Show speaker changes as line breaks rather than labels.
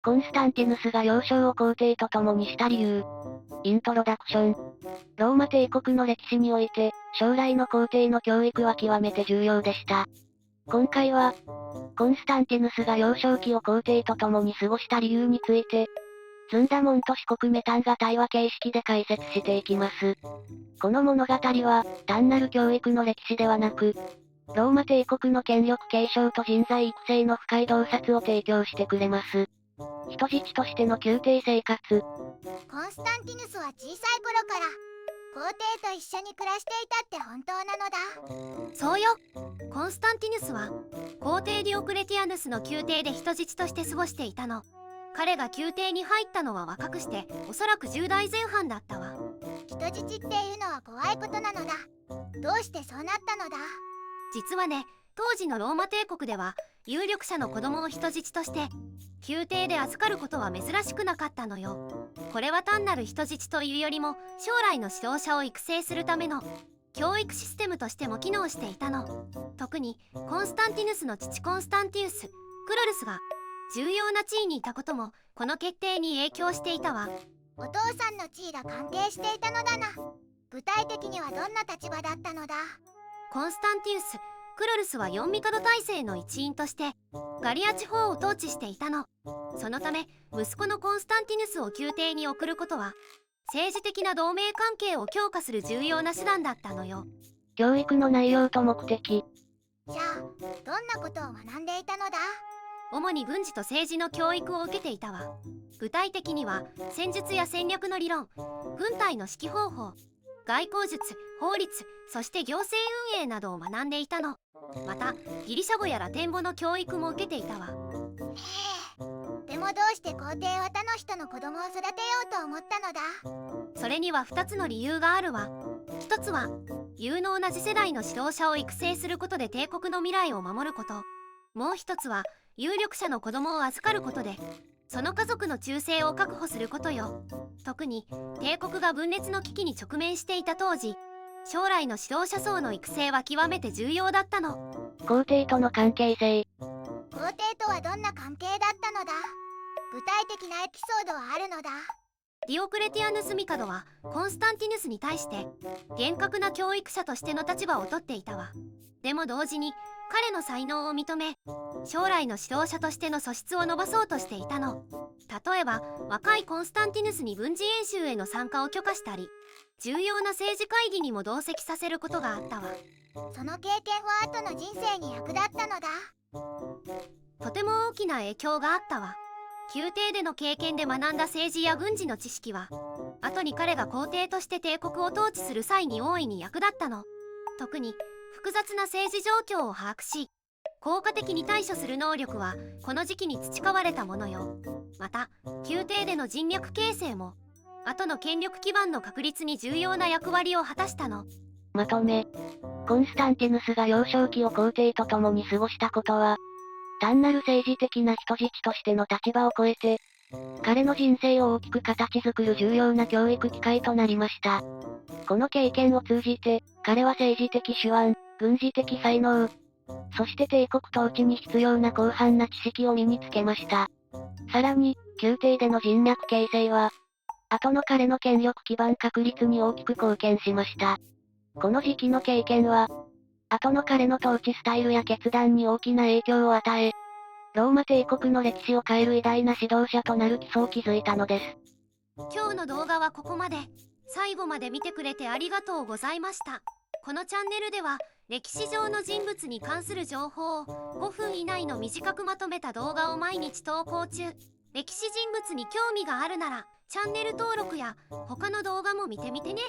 コンスタンティヌスが幼少を皇帝と共にした理由。イントロダクション。ローマ帝国の歴史において、将来の皇帝の教育は極めて重要でした。今回は、コンスタンティヌスが幼少期を皇帝と共に過ごした理由について、ずんだもんと四国メタンが対話形式で解説していきます。この物語は、単なる教育の歴史ではなく、ローマ帝国の権力継承と人材育成の深い洞察を提供してくれます。人質としての宮廷生活。
コンスタンティヌスは小さい頃から皇帝と一緒に暮らしていたって本当なのだ。
そうよ。コンスタンティヌスは皇帝ディオクレティアヌスの宮廷で人質として過ごしていたの。彼が宮廷に入ったのは若くしておそらく10代前半だったわ。
人質っていうのは怖いことなのだ。どうしてそうなったのだ。
実はね、当時のローマ帝国では有力者の子供を人質として宮廷で預かることは珍しくなかったのよ。これは単なる人質というよりも将来の指導者を育成するための教育システムとしても機能していたの。特にコンスタンティヌスの父コンスタンティウス・クロルスが重要な地位にいたこともこの決定に影響していたわ。
お父さんの地位が関係していたのだな。具体的にはどんな立場だったのだ。
コンスタンティウス・クロルスは四帝体制の一員としてガリア地方を統治していたの。そのため息子のコンスタンティヌスを宮廷に送ることは政治的な同盟関係を強化する重要な手段だったのよ。
教育の内容と目的。
じゃあどんなことを学んでいたのだ。
主に軍事と政治の教育を受けていたわ。具体的には戦術や戦略の理論、軍隊の指揮方法、外交術、法律、そして行政運営などを学んでいたの。またギリシャ語やラテン語の教育も受けていたわ。
でもどうして皇帝は他の人の子供を育てようと思ったのだ。
それには2つの理由があるわ。一つは有能な次世代の指導者を育成することで帝国の未来を守ること。もう一つは有力者の子供を預かることでその家族の忠誠を確保することよ。特に帝国が分裂の危機に直面していた当時、将来の指導者層の育成は極めて重要だったの。
皇帝との関係性。
皇帝とはどんな関係だったのだ。具体的なエピソードはあるのだ。
ディオクレティアヌス帝はコンスタンティヌスに対して厳格な教育者としての立場をとっていたわ。でも同時に彼の才能を認め将来の指導者としての素質を伸ばそうとしていたの。例えば若いコンスタンティヌスに軍事演習への参加を許可したり重要な政治会議にも同席させることがあったわ。
その経験は後の人生に役立ったのだ。
とても大きな影響があったわ。宮廷での経験で学んだ政治や軍事の知識は後に彼が皇帝として帝国を統治する際に大いに役立ったの。特に複雑な政治状況を把握し効果的に対処する能力はこの時期に培われたものよ。また宮廷での人脈形成も後の権力基盤の確立に重要な役割を果たしたの。
まとめ。コンスタンティヌスが幼少期を皇帝と共に過ごしたことは、単なる政治的な人質としての立場を超えて、彼の人生を大きく形作る重要な教育機会となりました。この経験を通じて、彼は政治的手腕、軍事的才能、そして帝国統治に必要な広範な知識を身につけました。さらに、宮廷での人脈形成は、後の彼の権力基盤確立に大きく貢献しました。この時期の経験は、後の彼の統治スタイルや決断に大きな影響を与え、ローマ帝国の歴史を変える偉大な指導者となる基礎を築いたのです。
今日の動画はここまで。最後まで見てくれてありがとうございました。このチャンネルでは歴史上の人物に関する情報を5分以内の短くまとめた動画を毎日投稿中。歴史人物に興味があるならチャンネル登録や他の動画も見てみてね。